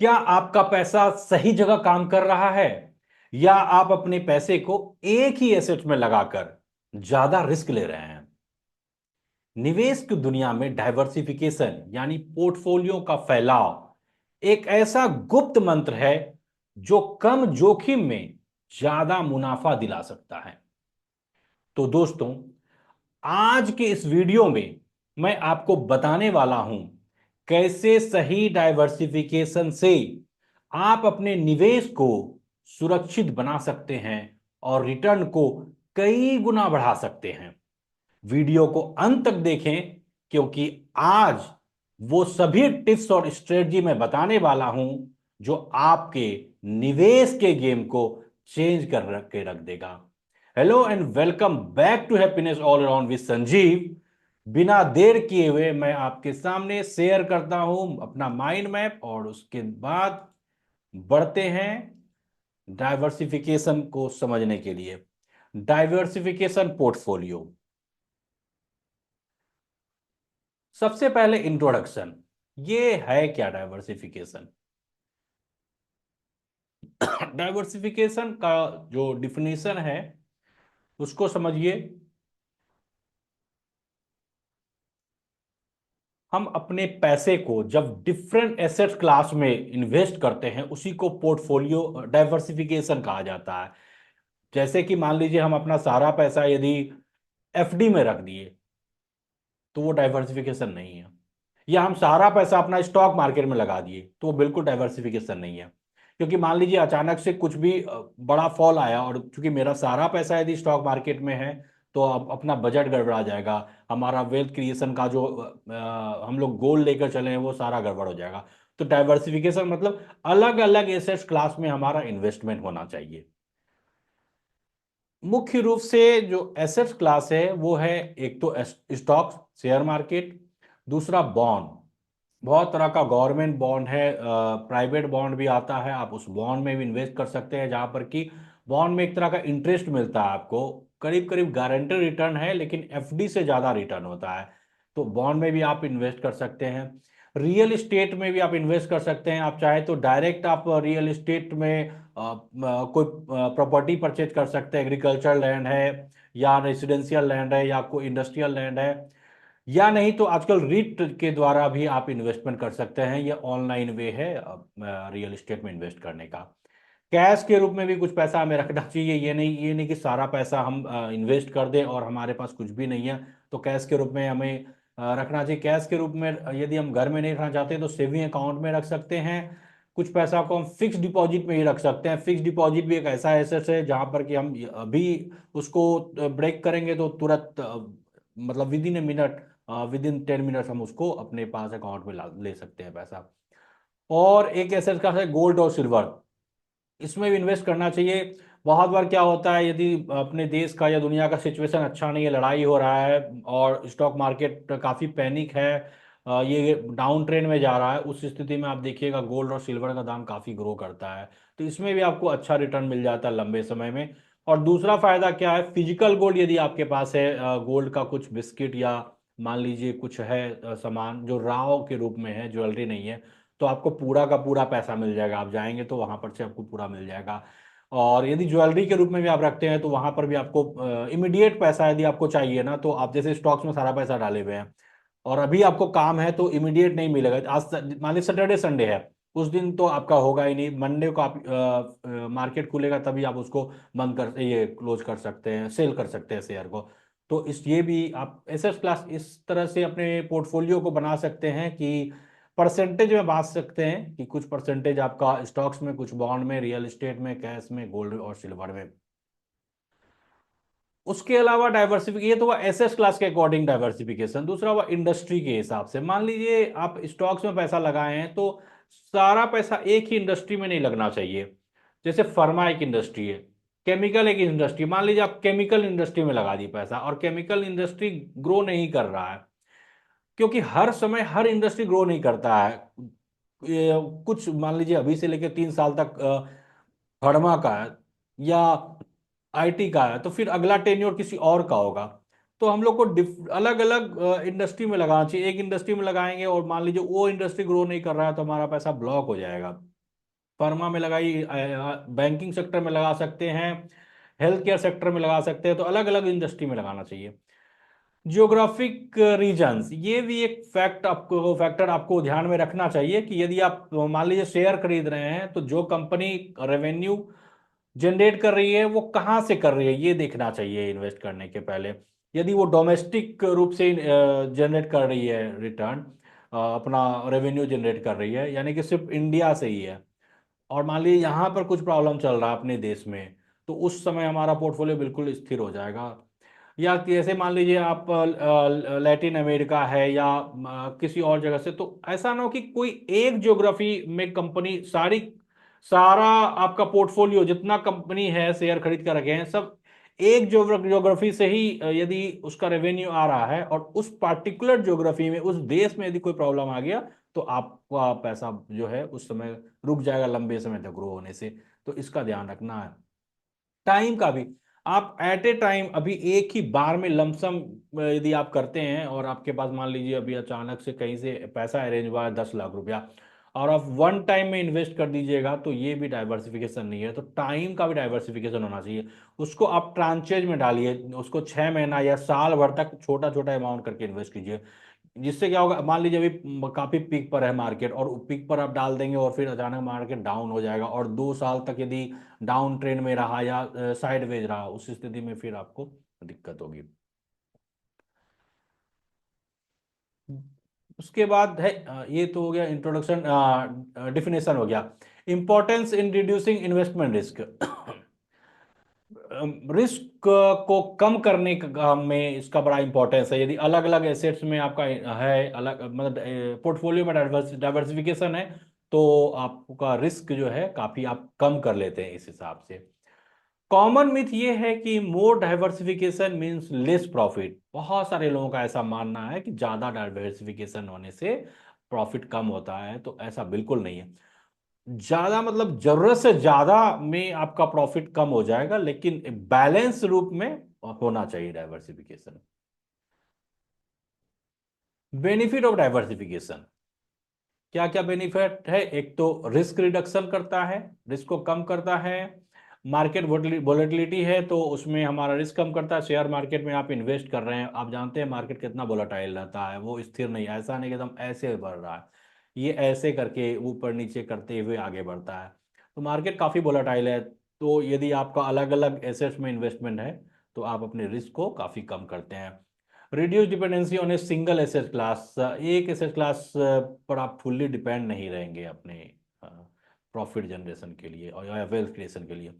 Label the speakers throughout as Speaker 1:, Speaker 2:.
Speaker 1: क्या आपका पैसा सही जगह काम कर रहा है या आप अपने पैसे को एक ही एसेट में लगाकर ज्यादा रिस्क ले रहे हैं? निवेश की दुनिया में डाइवर्सिफिकेशन यानी पोर्टफोलियो का फैलाव एक ऐसा गुप्त मंत्र है जो कम जोखिम में ज्यादा मुनाफा दिला सकता है। तो दोस्तों, आज के इस वीडियो में मैं आपको बताने वाला हूं कैसे सही डाइवर्सिफिकेशन से आप अपने निवेश को सुरक्षित बना सकते हैं और रिटर्न को कई गुना बढ़ा सकते हैं। वीडियो को अंत तक देखें क्योंकि आज वो सभी टिप्स और स्ट्रेटजी मैं बताने वाला हूं जो आपके निवेश के गेम को चेंज रख देगा। Hello and welcome back to happiness all around with Sanjeev. बिना देर किए हुए मैं आपके सामने शेयर करता हूं अपना माइंड मैप और उसके बाद बढ़ते हैं डाइवर्सिफिकेशन को समझने के लिए। डाइवर्सिफिकेशन पोर्टफोलियो, सबसे पहले इंट्रोडक्शन। ये है क्या डाइवर्सिफिकेशन? डाइवर्सिफिकेशन का जो डिफिनेशन है उसको समझिए। हम अपने पैसे को जब डिफरेंट एसेट क्लास में इन्वेस्ट करते हैं उसी को पोर्टफोलियो डाइवर्सिफिकेशन कहा जाता है। जैसे कि मान लीजिए हम अपना सारा पैसा यदि एफडी में रख दिए तो वो डाइवर्सिफिकेशन नहीं है, या हम सारा पैसा अपना स्टॉक मार्केट में लगा दिए तो वो बिल्कुल डाइवर्सिफिकेशन नहीं है। क्योंकि मान लीजिए अचानक से कुछ भी बड़ा फॉल आया और चूंकि मेरा सारा पैसा यदि स्टॉक मार्केट में है तो अब अपना बजट गड़बड़ा जाएगा, हमारा वेल्थ क्रिएशन का जो हम लोग गोल लेकर चले हैं वो सारा गड़बड़ हो जाएगा। तो डाइवर्सिफिकेशन मतलब अलग अलग एसेट क्लास में हमारा इन्वेस्टमेंट होना चाहिए। मुख्य रूप से जो एसेट क्लास है वो है, एक तो स्टॉक्स शेयर मार्केट, दूसरा बॉन्ड। बहुत तरह का गवर्नमेंट बॉन्ड है, प्राइवेट बॉन्ड भी आता है, आप उस बॉन्ड में भी इन्वेस्ट कर सकते हैं जहां पर कि बॉन्ड में एक तरह का इंटरेस्ट मिलता है आपको। करीब करीब गारंटेड रिटर्न है लेकिन एफडी से ज्यादा रिटर्न होता है। तो बॉन्ड में भी आप इन्वेस्ट कर सकते हैं। रियल इस्टेट में भी आप इन्वेस्ट कर सकते हैं। आप चाहे तो डायरेक्ट आप रियल इस्टेट में कोई प्रॉपर्टी परचेज कर सकते हैं, एग्रीकल्चर लैंड है या रेसिडेंशियल लैंड है या कोई इंडस्ट्रियल लैंड है। या नहीं तो आजकल रीट के द्वारा भी आप इन्वेस्टमेंट कर सकते हैं। ये ऑनलाइन वे है रियल एस्टेट में इन्वेस्ट करने का। कैश के रूप में भी कुछ पैसा हमें रखना चाहिए। ये नहीं कि सारा पैसा हम इन्वेस्ट कर दें और हमारे पास कुछ भी नहीं है। तो कैश के रूप में हमें रखना चाहिए। कैश के रूप में यदि हम घर में नहीं रखना चाहते तो सेविंग अकाउंट में रख सकते हैं। कुछ पैसा को हम फिक्स डिपॉजिट में ही रख सकते हैं। फिक्स डिपॉजिट भी एक ऐसा एसेट है जहां पर कि हम अभी उसको ब्रेक करेंगे तो तुरंत मतलब with in a minute, with in 10 minutes हम उसको अपने पास अकाउंट में ले सकते हैं पैसा। और एक एसेट का है गोल्ड और सिल्वर, इसमें भी इन्वेस्ट करना चाहिए। बहुत बार क्या होता है, यदि अपने देश का या दुनिया का सिचुएशन अच्छा नहीं है, लड़ाई हो रहा है और स्टॉक मार्केट काफ़ी पैनिक है, ये डाउन ट्रेंड में जा रहा है, उस स्थिति में आप देखिएगा गोल्ड और सिल्वर का दाम काफ़ी ग्रो करता है। तो इसमें भी आपको अच्छा रिटर्न मिल जाता है लंबे समय में। और दूसरा फायदा क्या है, फिजिकल गोल्ड यदि आपके पास है, गोल्ड का कुछ बिस्किट या मान लीजिए कुछ है सामान जो राव के रूप में है, ज्वेलरी नहीं है, तो आपको पूरा का पूरा पैसा मिल जाएगा। आप जाएंगे तो वहां पर से आपको पूरा मिल जाएगा। और यदि ज्वेलरी के रूप में भी आप रखते हैं तो वहां पर भी आपको इमीडिएट पैसा यदि आपको चाहिए ना, तो आप जैसे स्टॉक्स में सारा पैसा डाले हुए हैं और अभी आपको काम है तो इमीडिएट नहीं मिलेगा। आज मान लीजिए सैटरडे संडे है, उस दिन तो आपका होगा ही नहीं। मंडे को आप मार्केट खुलेगा तभी आप उसको बंद कर, ये क्लोज कर सकते हैं, सेल कर सकते हैं शेयर को। तो इस ये भी आप एसेट क्लास इस तरह से अपने पोर्टफोलियो को बना सकते हैं कि परसेंटेज में बांट सकते हैं कि कुछ परसेंटेज आपका स्टॉक्स में, कुछ बॉन्ड में, रियल एस्टेट में, कैश में, गोल्ड और सिल्वर में। उसके अलावा डाइवर्सिफिकेशन, ये तो हुआ एसेट क्लास के अकॉर्डिंग डाइवर्सिफिकेशन। दूसरा हुआ इंडस्ट्री के हिसाब से। मान लीजिए आप स्टॉक्स में पैसा लगाए हैं तो सारा पैसा एक ही इंडस्ट्री में नहीं लगना चाहिए। जैसे फार्मा एक इंडस्ट्री है, केमिकल एक इंडस्ट्री, मान लीजिए आप केमिकल इंडस्ट्री में लगा दिए पैसा और केमिकल इंडस्ट्री ग्रो नहीं कर रहा है, क्योंकि हर समय हर इंडस्ट्री ग्रो नहीं करता है। कुछ मान लीजिए अभी से लेकर 3 साल तक फार्मा का है या आईटी का है, तो फिर अगला टेन्योर किसी और का होगा। तो हम लोग को अलग अलग इंडस्ट्री में लगाना चाहिए। एक इंडस्ट्री में लगाएंगे और मान लीजिए वो इंडस्ट्री ग्रो नहीं कर रहा है तो हमारा पैसा ब्लॉक हो जाएगा। फार्मा में लगाई, बैंकिंग सेक्टर में लगा सकते हैं, हेल्थ केयर सेक्टर में लगा सकते हैं, तो अलग अलग इंडस्ट्री में लगाना चाहिए। जियोग्राफिक रीजन्स, ये भी एक फैक्टर आपको ध्यान में रखना चाहिए कि यदि आप मान लीजिए शेयर खरीद रहे हैं, तो जो कंपनी रेवेन्यू जनरेट कर रही है वो कहाँ से कर रही है, ये देखना चाहिए इन्वेस्ट करने के पहले। यदि वो डोमेस्टिक रूप से जनरेट कर रही है रिटर्न, अपना रेवेन्यू जनरेट कर रही है, यानी कि सिर्फ इंडिया से ही है, और मान लीजिए यहाँ पर कुछ प्रॉब्लम चल रहा है अपने देश में, तो उस समय हमारा पोर्टफोलियो बिल्कुल स्थिर हो जाएगा। या जैसे मान लीजिए आप लैटिन अमेरिका है या किसी और जगह से, तो ऐसा ना हो कि कोई एक ज्योग्राफी में कंपनी सारा आपका पोर्टफोलियो जितना कंपनी है शेयर खरीद कर रखे हैं सब एक ज्योग्राफी से ही, यदि उसका रेवेन्यू आ रहा है और उस पार्टिकुलर ज्योग्राफी में उस देश में यदि कोई प्रॉब्लम आ गया, तो आपका पैसा जो है उस समय रुक जाएगा लंबे समय तक ग्रो होने से। तो इसका ध्यान रखना है। टाइम का भी, आप एट ए टाइम अभी एक ही बार में लमसम यदि आप करते हैं, और आपके पास मान लीजिए अभी अचानक से कहीं से पैसा अरेंज हुआ है 10 लाख रुपया, और आप वन टाइम में इन्वेस्ट कर दीजिएगा, तो ये भी डाइवर्सिफिकेशन नहीं है। तो टाइम का भी डाइवर्सिफिकेशन होना चाहिए। उसको आप ट्रांचेज में डालिए, उसको 6 महीना या साल भर तक छोटा छोटा अमाउंट करके इन्वेस्ट कीजिए। जिससे क्या होगा, मान लीजिए अभी काफी पीक पर है मार्केट, और पीक पर आप डाल देंगे और फिर अचानक मार्केट डाउन हो जाएगा, और 2 साल तक यदि डाउन ट्रेंड में रहा या साइडवेज रहा, उस स्थिति में फिर आपको दिक्कत होगी। उसके बाद है ये तो हो गया इंट्रोडक्शन, डिफिनेशन हो गया। Importance in reducing investment risk. Risk को कम करने में इसका बड़ा इंपॉर्टेंस है। यदि अलग अलग एसेट्स में आपका है, अलग मतलब पोर्टफोलियो में डाइवर्सिफिकेशन है, तो आपका रिस्क जो है काफी आप कम कर लेते हैं इस हिसाब से। कॉमन मिथ ये है कि मोर डाइवर्सिफिकेशन मींस लेस प्रॉफिट। बहुत सारे लोगों का ऐसा मानना है कि ज्यादा डाइवर्सिफिकेशन होने से प्रॉफिट कम होता है, तो ऐसा बिल्कुल नहीं है। ज्यादा मतलब जरूरत से ज्यादा में आपका प्रॉफिट कम हो जाएगा, लेकिन बैलेंस रूप में होना चाहिए डाइवर्सिफिकेशन। बेनिफिट ऑफ डाइवर्सिफिकेशन, क्या क्या बेनिफिट है? एक तो रिस्क रिडक्शन करता है, रिस्क को कम करता है। मार्केट वोलेटिलिटी है तो उसमें हमारा रिस्क कम करता है। शेयर मार्केट में आप इन्वेस्ट कर रहे हैं, आप जानते हैं मार्केट कितना वोलेटाइल रहता है, वो स्थिर नहीं, ऐसा नहीं कि एकदम ऐसे बढ़ रहा है, ये ऐसे करके ऊपर नीचे करते हुए आगे बढ़ता है। तो मार्केट काफ़ी वोलेटाइल है, तो यदि आपका अलग अलग एसेट्स में इन्वेस्टमेंट है, तो आप अपने रिस्क को काफ़ी कम करते हैं। Reduce dependency on a single asset class, एक एसेट क्लास पर आप फुल्ली डिपेंड नहीं रहेंगे अपने प्रॉफिट जनरेशन के लिए और या वेल्थ क्रिएशन के लिए।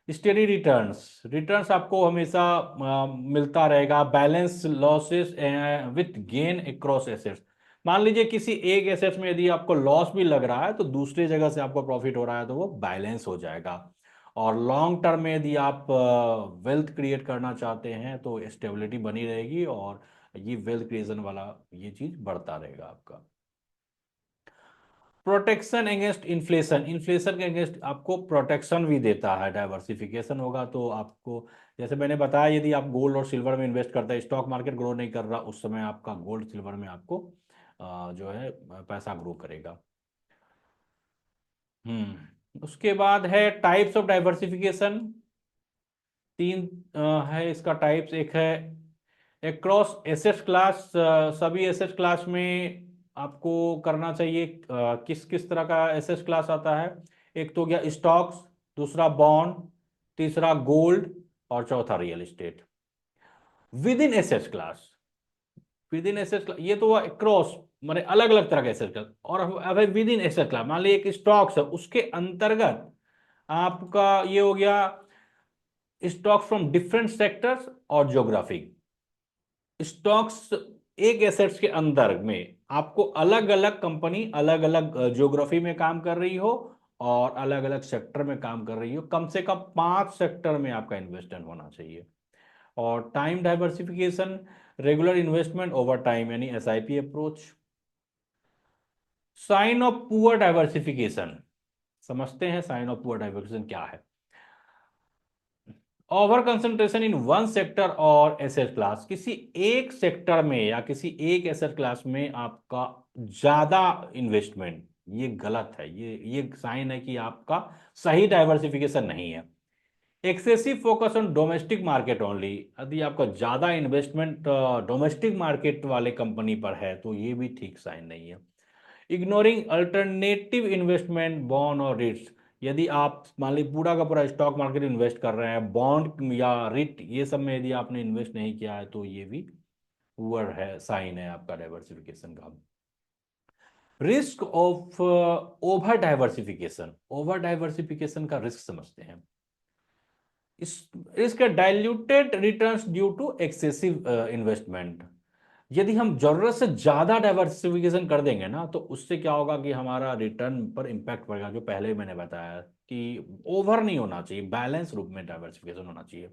Speaker 1: स्टेडी रिटर्न्स, रिटर्न्स आपको हमेशा मिलता रहेगा। Balance losses with gain across assets, मान लीजिए किसी एक एसेट्स में यदि आपको लॉस भी लग रहा है, तो दूसरी जगह से आपको प्रॉफिट हो रहा है, तो वो बैलेंस हो जाएगा। और लॉन्ग टर्म में यदि आप वेल्थ क्रिएट करना चाहते हैं, तो स्टेबिलिटी बनी रहेगी, और ये वेल्थ क्रिएशन वाला ये चीज बढ़ता रहेगा आपका। प्रोटेक्शन अगेंस्ट इन्फ्लेशन, इन्फ्लेशन के अगेंस्ट आपको प्रोटेक्शन भी देता है। डाइवर्सिफिकेशन होगा तो आपको, जैसे मैंने बताया, यदि आप गोल्ड और सिल्वर में इन्वेस्ट करते हैं, स्टॉक मार्केट ग्रो नहीं कर रहा, उस समय आपका गोल्ड सिल्वर में आपको जो है पैसा ग्रो करेगा। उसके बाद है टाइप्स ऑफ डाइवर्सिफिकेशन। तीन है इसका टाइप्स। एक है अक्रॉस एसेट क्लास, सभी एसेट क्लास में आपको करना चाहिए। किस किस तरह का एसेट क्लास आता है? एक तो गया स्टॉक्स, दूसरा बॉन्ड, तीसरा गोल्ड, और चौथा real estate. With in asset class, with in asset class, ये तो अक्रॉस माने अलग अलग तरह के एसेट क्लास। और अब विद इन एसेट क्लास, मान लीजिए एक स्टॉक्स है, उसके अंतर्गत आपका ये हो गया स्टॉक्स फ्रॉम डिफरेंट सेक्टर्स और ज्योग्राफी। स्टॉक्स एक एसेट्स के अंदर में आपको अलग अलग कंपनी अलग अलग ज्योग्राफी में काम कर रही हो, और अलग अलग सेक्टर में काम कर रही हो, कम से कम 5 सेक्टर में आपका इन्वेस्टमेंट होना चाहिए। और time diversification, regular investment over time, यानी SIP approach. Sign of poor diversification, समझते हैं साइन ऑफ पुअर डाइवर्सिफिकेशन क्या है। Over concentration in one sector और एसेट क्लास, किसी एक सेक्टर में या किसी एक एसेट क्लास में आपका ज्यादा इन्वेस्टमेंट, ये गलत है, ये साइन है कि आपका सही डाइवर्सिफिकेशन नहीं है। Excessive focus on domestic market only, यदि आपका ज्यादा इन्वेस्टमेंट डोमेस्टिक मार्केट वाले कंपनी पर है तो ये भी ठीक साइन नहीं है। इग्नोरिंग अल्टरनेटिव इन्वेस्टमेंट बॉन्ड और रिट्स, यदि आप मान लीजिए पूरा का पूरा स्टॉक मार्केट इन्वेस्ट कर रहे हैं, बॉन्ड या रिट ये सब में यदि आपने इन्वेस्ट नहीं किया है तो ये भी पुअर है, साइन है आपका डाइवर्सिफिकेशन का। Risk of over diversification, over diversification का रिस्क समझते हैं। इस इसके diluted returns due to excessive investment, यदि हम जरूरत से ज्यादा डाइवर्सिफिकेशन कर देंगे ना तो उससे क्या होगा कि हमारा रिटर्न पर इंपैक्ट पड़ेगा, जो पहले मैंने बताया कि ओवर नहीं होना चाहिए, बैलेंस रूप में डाइवर्सिफिकेशन होना चाहिए।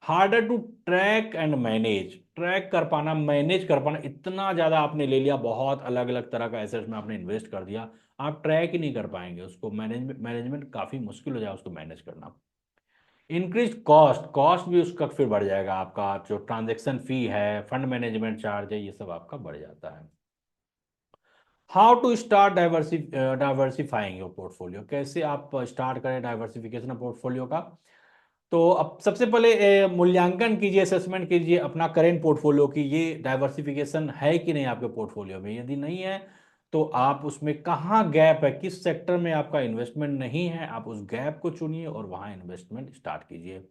Speaker 1: Harder to track and manage, track कर पाना, मैनेज कर पाना, इतना ज्यादा आपने ले लिया, बहुत अलग अलग तरह का एसेट्स में आपने इन्वेस्ट कर दिया, आप ट्रैक ही नहीं कर पाएंगे उसको, मैनेजमेंट काफी मुश्किल हो जाएगा उसको मैनेज करना। इंक्रीज कॉस्ट, कॉस्ट भी उसका फिर बढ़ जाएगा, आपका जो ट्रांजैक्शन फी है, फंड मैनेजमेंट चार्ज है, ये सब आपका बढ़ जाता है। How to start diversifying your portfolio, कैसे आप स्टार्ट करें डाइवर्सिफिकेशन पोर्टफोलियो का। तो अब सबसे पहले मूल्यांकन कीजिए, असेसमेंट कीजिए अपना करेंट पोर्टफोलियो की, ये डाइवर्सिफिकेशन है कि नहीं आपके पोर्टफोलियो में। यदि नहीं है तो आप उसमें कहाँ गैप है, किस सेक्टर में आपका इन्वेस्टमेंट नहीं है, आप उस गैप को चुनिए और वहां इन्वेस्टमेंट स्टार्ट कीजिए।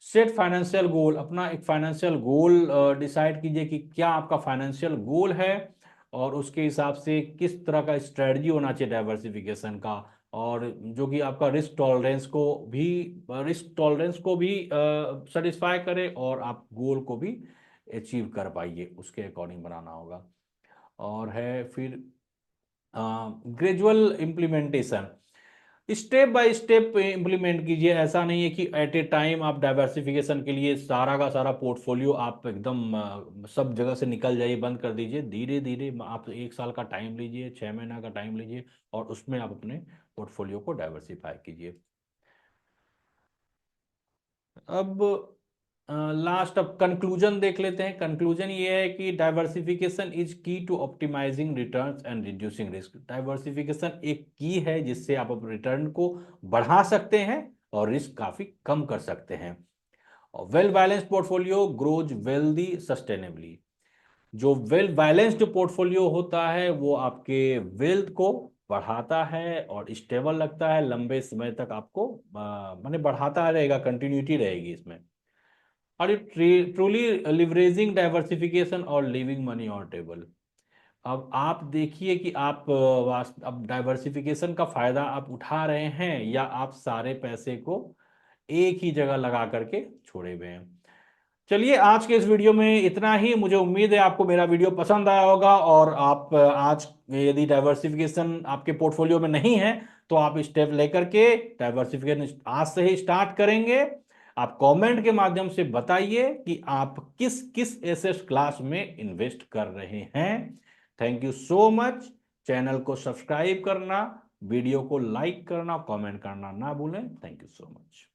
Speaker 1: सेट फाइनेंशियल गोल, अपना एक फाइनेंशियल गोल डिसाइड कीजिए कि क्या आपका फाइनेंशियल गोल है, और उसके हिसाब से किस तरह का स्ट्रेटजी होना चाहिए डाइवर्सिफिकेशन का, और जो कि आपका रिस्क टॉलरेंस को भी सेटिस्फाई करे और आप गोल को भी अचीव कर पाइए, उसके अकॉर्डिंग बनाना होगा। और है फिर gradual implementation, step by step implement कीजिए, ऐसा नहीं है कि एट ए टाइम आप डाइवर्सिफिकेशन के लिए सारा का सारा पोर्टफोलियो आप एकदम सब जगह से निकल जाइए, बंद कर दीजिए। धीरे धीरे आप 1 साल का टाइम लीजिए, 6 महीना का टाइम लीजिए और उसमें आप अपने पोर्टफोलियो को डाइवर्सिफाई कीजिए। अब लास्ट अब कंक्लूजन देख लेते हैं। कंक्लूजन ये है कि diversification is key to optimising returns and reducing risk, diversification एक की है जिससे आप अपने रिटर्न को बढ़ा सकते हैं और रिस्क काफी कम कर सकते हैं। और well balanced portfolio grows wealthy sustainably, जो वेल बैलेंस्ड पोर्टफोलियो होता है वो आपके वेल्थ को बढ़ाता है और स्टेबल लगता है, लंबे समय तक आपको माने बढ़ाता रहेगा, कंटिन्यूटी रहेगी इसमें। और ये ट्रूली लिवरेजिंग डाइवर्सिफिकेशन और लिविंग मनी ऑन टेबल। अब आप देखिए कि आप अब डाइवर्सिफिकेशन का फायदा आप उठा रहे हैं या आप सारे पैसे को एक ही जगह लगा करके छोड़े हुए हैं। चलिए आज के इस वीडियो में इतना ही, मुझे उम्मीद है आपको मेरा वीडियो पसंद आया होगा और आप आज यदि डाइवर्सिफिकेशन आपके पोर्टफोलियो में नहीं है तो आप स्टेप लेकर के डाइवर्सिफिकेशन आज से ही स्टार्ट करेंगे। आप कमेंट के माध्यम से बताइए कि आप किस किस एसेट क्लास में इन्वेस्ट कर रहे हैं। Thank you so much. Channel को सब्सक्राइब करना, वीडियो को लाइक करना, कमेंट करना ना भूलें। Thank you so much.